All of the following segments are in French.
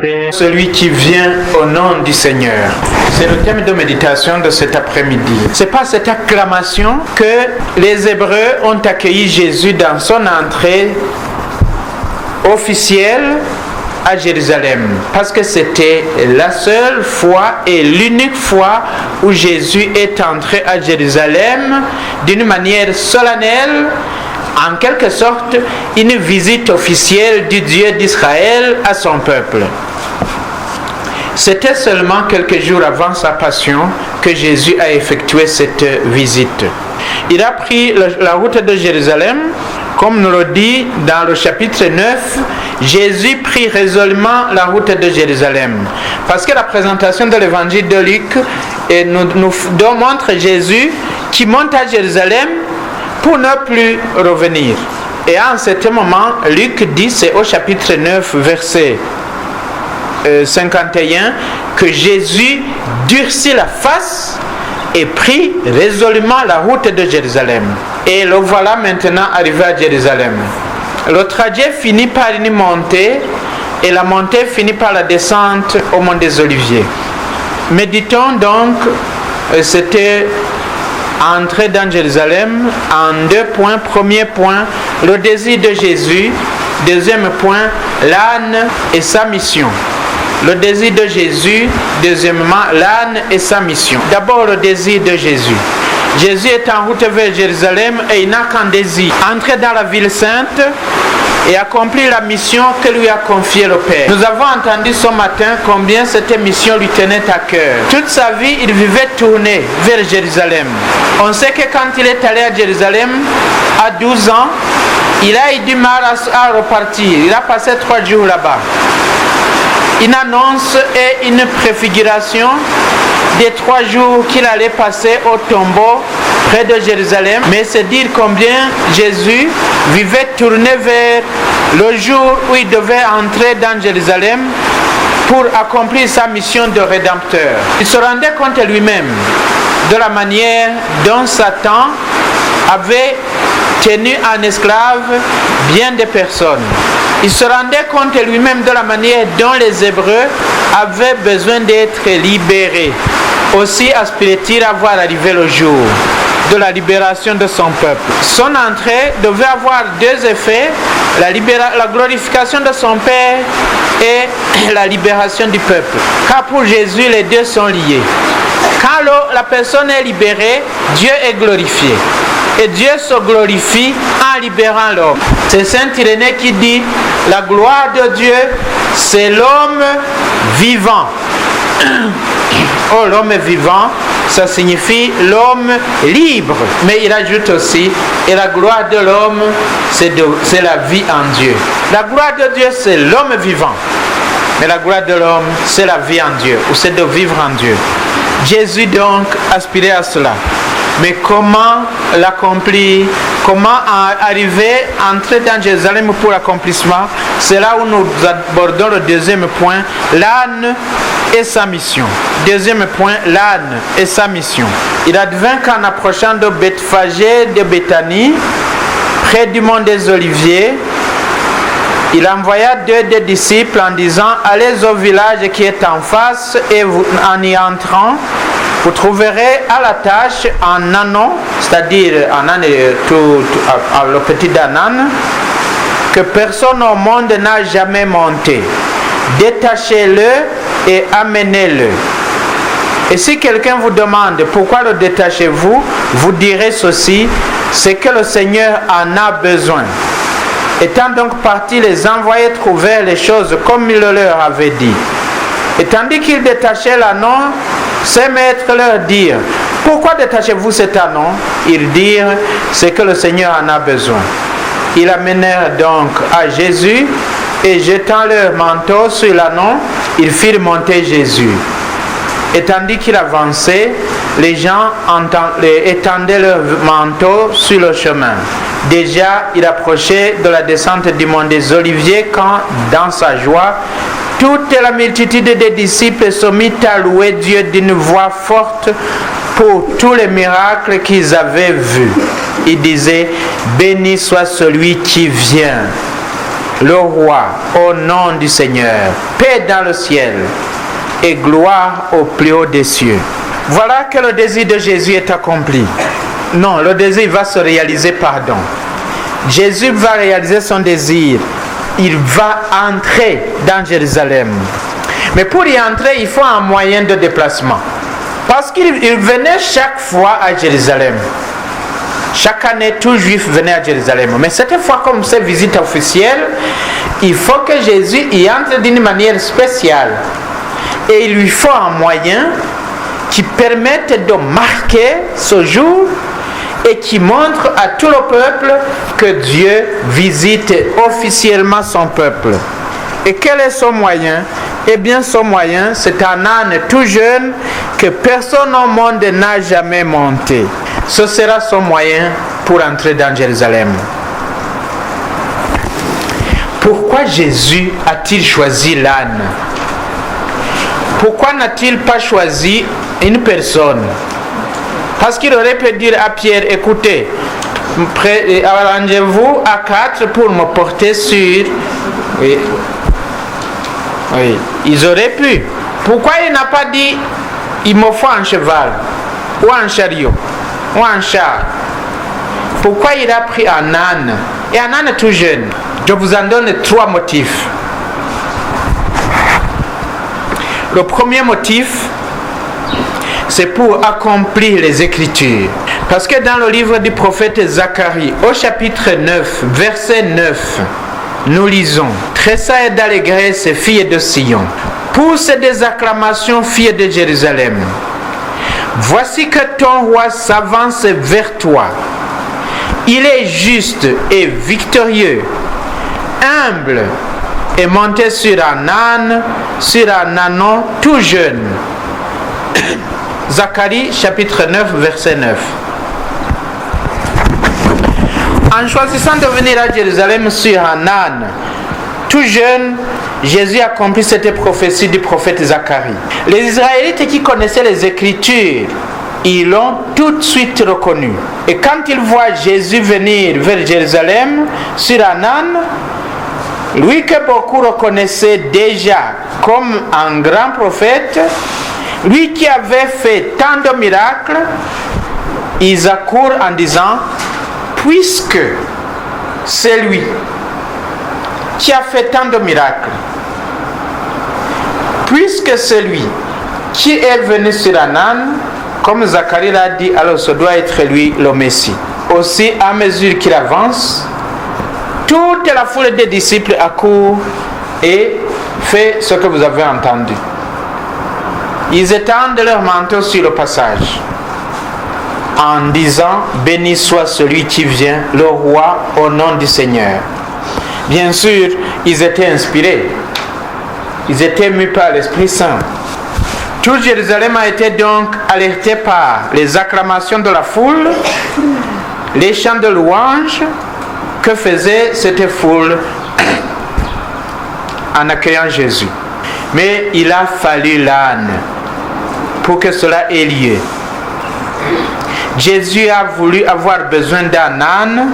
chanter celui qui vient au nom du Seigneur. C'est le thème de méditation de cet après-midi. C'est par cette acclamation que les Hébreux ont accueilli Jésus dans son entrée officielle à Jérusalem, parce que c'était la seule fois et l'unique fois où Jésus est entré à Jérusalem d'une manière solennelle, en quelque sorte une visite officielle du Dieu d'Israël à son peuple. C'était seulement quelques jours avant sa passion que Jésus a effectué cette visite. Il a pris la route de Jérusalem, comme nous le dit dans le chapitre 9, Jésus prit résolument la route de Jérusalem. Parce que la présentation de l'évangile de Luc nous montre Jésus qui monte à Jérusalem pour ne plus revenir. Et à un certain moment, Luc dit, c'est au chapitre 9, verset 51, que Jésus durcit la face et prit résolument la route de Jérusalem. Et le voilà maintenant arrivé à Jérusalem. Le trajet finit par une montée et la montée finit par la descente au mont des Oliviers. Méditons donc, c'était entrer dans Jérusalem en 2 points. Premier point, le désir de Jésus. Deuxième point, l'âne et sa mission. Le désir de Jésus. Deuxièmement, l'âne et sa mission. D'abord, le désir de Jésus. Jésus est en route vers Jérusalem et il n'a qu'un désir, entrer dans la ville sainte et accomplir la mission que lui a confiée le Père. Nous avons entendu ce matin combien cette mission lui tenait à cœur. Toute sa vie, il vivait tourné vers Jérusalem. On sait que quand il est allé à Jérusalem, à 12 ans, il a eu du mal à repartir. Il a passé 3 jours là-bas. Une annonce et une préfiguration des 3 jours qu'il allait passer au tombeau près de Jérusalem. Mais c'est dire combien Jésus vivait tourné vers le jour où il devait entrer dans Jérusalem pour accomplir sa mission de rédempteur. Il se rendait compte lui-même de la manière dont Satan avait tenu en esclave bien des personnes. Il se rendait compte lui-même de la manière dont les Hébreux avaient besoin d'être libérés. Aussi aspirait-il à voir arriver le jour de la libération de son peuple. Son entrée devait avoir 2 effets, la glorification de son Père et la libération du peuple. Car pour Jésus, les deux sont liés. Quand la personne est libérée, Dieu est glorifié. Et Dieu se glorifie en libérant l'homme. C'est Saint Irénée qui dit, la gloire de Dieu, c'est l'homme vivant. Oh, l'homme vivant, ça signifie l'homme libre. Mais il ajoute aussi, et la gloire de l'homme, c'est la vie en Dieu. La gloire de Dieu, c'est l'homme vivant. Mais la gloire de l'homme, c'est la vie en Dieu, ou c'est de vivre en Dieu. Jésus donc aspirait à cela. Mais comment l'accomplir? Comment arriver, entrer dans Jérusalem pour l'accomplissement? C'est là où nous abordons le deuxième point, l'âne et sa mission. Deuxième point, l'âne et sa mission. Il advint qu'en approchant de Bethphagée de Béthanie, près du mont des Oliviers, il envoya 2 des disciples en disant, allez au village qui est en face et en y entrant, vous trouverez à la tâche un ânon, c'est-à-dire un âne, le petit âne, que personne au monde n'a jamais monté. Détachez-le et amenez-le. Et si quelqu'un vous demande pourquoi le détachez-vous, vous direz ceci, c'est que le Seigneur en a besoin. Étant donc partis, les envoyés trouvèrent les choses comme il leur avait dit. Et tandis qu'ils détachaient l'ânon, ses maîtres leur dirent, pourquoi détachez-vous cet ânon? Ils dirent, c'est que le Seigneur en a besoin. Ils amenèrent donc à Jésus et jetant leur manteau sur l'ânon, ils firent monter Jésus. Et tandis qu'il avançait, les gens étendaient leur manteau sur le chemin. Déjà, il approchait de la descente du mont des Oliviers quand, dans sa joie, toute la multitude des disciples se mit à louer Dieu d'une voix forte pour tous les miracles qu'ils avaient vus. Il disait, béni soit celui qui vient le roi, au nom du Seigneur, paix dans le ciel et gloire au plus haut des cieux. Voilà que le désir de Jésus est accompli. Non, le désir va se réaliser, pardon. Jésus va réaliser son désir. Il va entrer dans Jérusalem. Mais pour y entrer, il faut un moyen de déplacement. Parce qu'il venait chaque fois à Jérusalem. Chaque année, tout juif venait à Jérusalem. Mais cette fois, comme c'est visite officielle, il faut que Jésus y entre d'une manière spéciale. Et il lui faut un moyen qui permette de marquer ce jour et qui montre à tout le peuple que Dieu visite officiellement son peuple. Et quel est son moyen? Eh bien, son moyen, c'est un âne tout jeune que personne au monde n'a jamais monté. Ce sera son moyen pour entrer dans Jérusalem. Pourquoi Jésus a-t-il choisi l'âne? Pourquoi n'a-t-il pas choisi une personne? Parce qu'il aurait pu dire à Pierre, écoutez, arrangez-vous à 4 pour me porter sur... Oui. Oui, ils auraient pu. Pourquoi il n'a pas dit, il me faut un cheval, ou un chariot, ou un char? Pourquoi il a pris un âne? Et un âne tout jeune. Je vous en donne 3 motifs. Le premier motif, c'est pour accomplir les Écritures. Parce que dans le livre du prophète Zacharie, au chapitre 9, verset 9, nous lisons: Tressaille d'allégresse, fille de Sion, pousse des acclamations, fille de Jérusalem. Voici que ton roi s'avance vers toi. Il est juste et victorieux, humble et monté sur un âne, sur un ânon tout jeune. Zacharie chapitre 9, verset 9. En choisissant de venir à Jérusalem sur un âne tout jeune, Jésus accomplit cette prophétie du prophète Zacharie. Les Israélites qui connaissaient les Écritures, ils l'ont tout de suite reconnu. Et quand ils voient Jésus venir vers Jérusalem sur un âne, lui que beaucoup reconnaissaient déjà comme un grand prophète, lui qui avait fait tant de miracles, ils accourent en disant: puisque c'est lui qui a fait tant de miracles, puisque c'est lui qui est venu sur un âne, comme Zacharie l'a dit, alors ce doit être lui le Messie. Aussi, à mesure qu'il avance, toute la foule des disciples accourt et fait ce que vous avez entendu. Ils étendent leur manteau sur le passage en disant: béni soit celui qui vient, le roi, au nom du Seigneur. Bien sûr, ils étaient inspirés. Ils étaient mus par l'Esprit Saint. Tout Jérusalem a été donc alerté par les acclamations de la foule, les chants de louange que faisait cette foule en accueillant Jésus. Mais il a fallu l'âne pour que cela ait lieu. Jésus a voulu avoir besoin d'un âne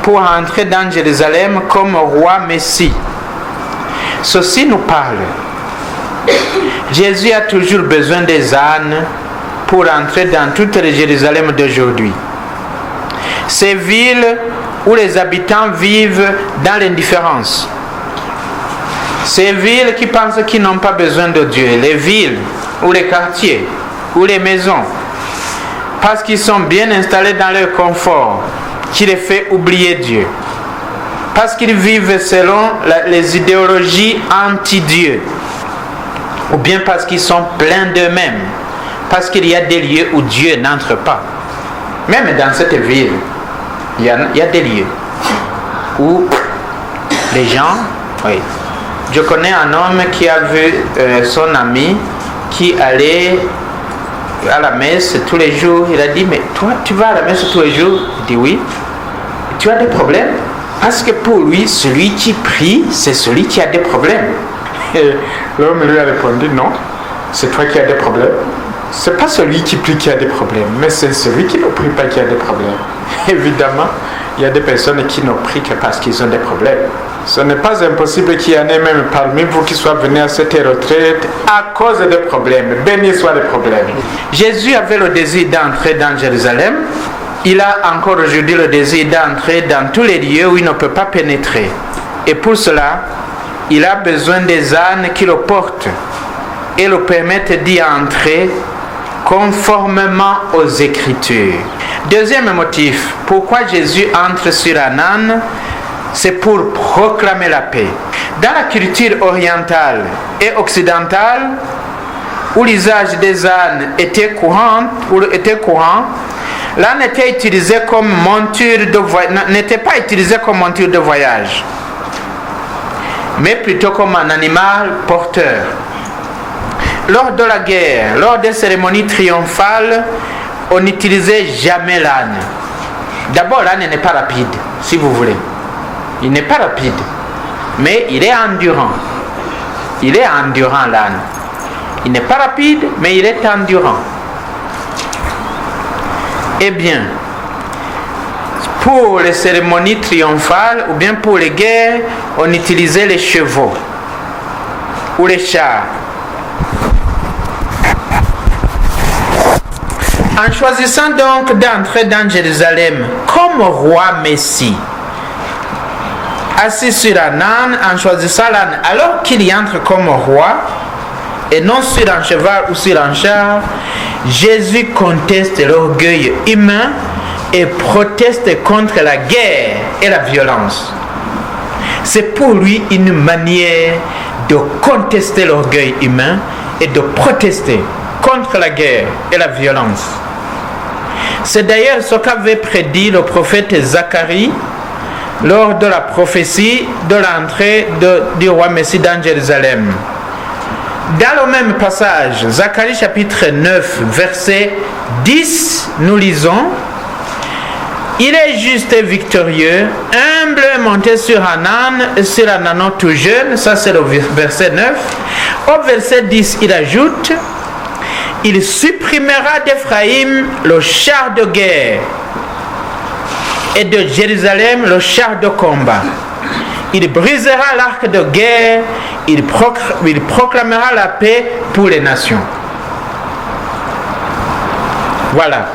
pour entrer dans Jérusalem comme roi Messie. Ceci nous parle. Jésus a toujours besoin des ânes pour entrer dans toute la Jérusalem d'aujourd'hui. Ces villes où les habitants vivent dans l'indifférence. Ces villes qui pensent qu'ils n'ont pas besoin de Dieu. Les villes ou les quartiers ou les maisons, parce qu'ils sont bien installés dans leur confort, qui les fait oublier Dieu. Parce qu'ils vivent selon les idéologies anti-Dieu. Ou bien parce qu'ils sont pleins d'eux-mêmes. Parce qu'il y a des lieux où Dieu n'entre pas. Même dans cette ville, il y a des lieux où les gens... Oui. Je connais un homme qui a vu son ami qui allait à la messe tous les jours. Il a dit: mais toi, tu vas à la messe tous les jours? Il dit: oui. Tu as des problèmes? Parce que pour lui, celui qui prie, c'est celui qui a des problèmes. Et l'homme lui a répondu: non, c'est toi qui as des problèmes. C'est pas celui qui prie qui a des problèmes, mais c'est celui qui ne prie pas qui a des problèmes. Évidemment, il y a des personnes qui ne prient que parce qu'ils ont des problèmes. Ce n'est pas impossible qu'il y en ait même parmi vous qui soient venus à cette retraite à cause des problèmes. Béni soit les problèmes. Jésus avait le désir d'entrer dans Jérusalem. Il a encore aujourd'hui le désir d'entrer dans tous les lieux où il ne peut pas pénétrer. Et pour cela, il a besoin des ânes qui le portent et le permettent d'y entrer conformément aux Écritures. Deuxième motif, pourquoi Jésus entre sur un âne, c'est pour proclamer la paix. Dans la culture orientale et occidentale, où l'usage des ânes était courant, l'âne était utilisé comme monture de n'était pas utilisé comme monture de voyage, mais plutôt comme un animal porteur. Lors de la guerre, lors des cérémonies triomphales, on n'utilisait jamais l'âne. D'abord, l'âne n'est pas rapide, si vous voulez. Il n'est pas rapide, mais il est endurant. Il est endurant, l'âne. Il n'est pas rapide, mais il est endurant. Eh bien, pour les cérémonies triomphales ou bien pour les guerres, on utilisait les chevaux ou les chars. En choisissant donc d'entrer dans Jérusalem comme roi Messie, assis sur un âne, en choisissant l'âne alors qu'il y entre comme roi, et non sur un cheval ou sur un char, Jésus conteste l'orgueil humain et proteste contre la guerre et la violence. C'est pour lui une manière de contester l'orgueil humain et de protester contre la guerre et la violence. C'est d'ailleurs ce qu'avait prédit le prophète Zacharie lors de la prophétie de l'entrée du roi Messie dans Jérusalem. Dans le même passage, Zacharie chapitre 9, verset 10, nous lisons: il est juste et victorieux, humble, monté sur un âne et sur un âneau tout jeune. Ça c'est le verset 9. Au verset 10, il ajoute: il supprimera d'Éphraïm le char de guerre et de Jérusalem le char de combat. Il brisera l'arc de guerre, il proclamera la paix pour les nations. Voilà.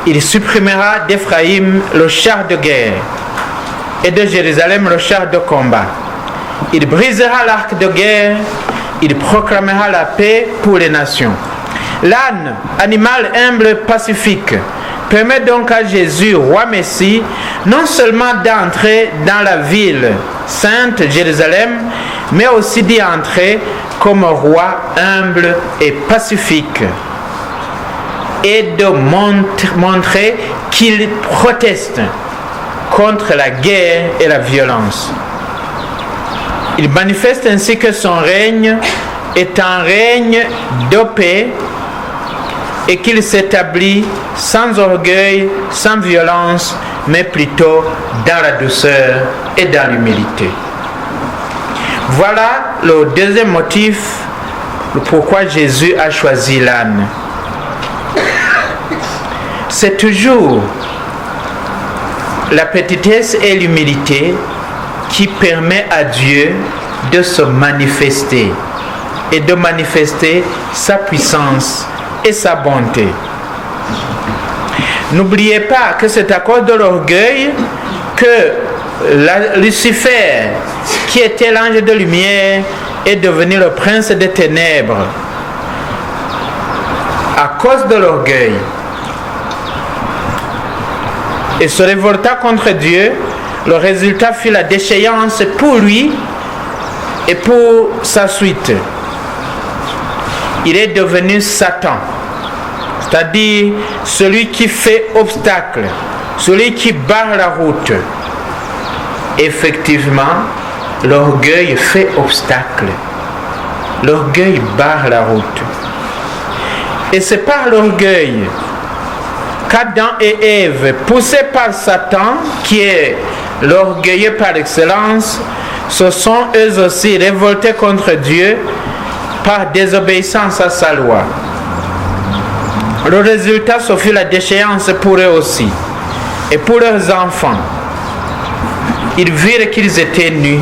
Il supprimera d'Éphraïm le char de guerre et de Jérusalem le char de combat. Il brisera l'arc de guerre, il proclamera la paix pour les nations. L'âne, animal humble, pacifique, permet donc à Jésus, roi Messie, non seulement d'entrer dans la ville sainte Jérusalem, mais aussi d'y entrer comme roi humble et pacifique, et de montrer qu'il proteste contre la guerre et la violence. Il manifeste ainsi que son règne est un règne de paix et qu'il s'établit sans orgueil, sans violence, mais plutôt dans la douceur et dans l'humilité. Voilà le deuxième motif pourquoi Jésus a choisi l'âne. C'est toujours la petitesse et l'humilité qui permet à Dieu de se manifester et de manifester sa puissance et sa bonté. N'oubliez pas que c'est à cause de l'orgueil que Lucifer, qui était l'ange de lumière, est devenu le prince des ténèbres. À cause de l'orgueil. Et se révolta contre Dieu. Le résultat fut la déchéance pour lui et pour sa suite. Il est devenu Satan, c'est-à-dire celui qui fait obstacle, celui qui barre la route. Effectivement, l'orgueil fait obstacle. L'orgueil barre la route. Et c'est par l'orgueil qu'Adam et Ève, poussés par Satan, qui est l'orgueilleux par excellence, se sont eux aussi révoltés contre Dieu par désobéissance à sa loi. Le résultat, ce fut la déchéance pour eux aussi et pour leurs enfants. ils virent qu'ils étaient nus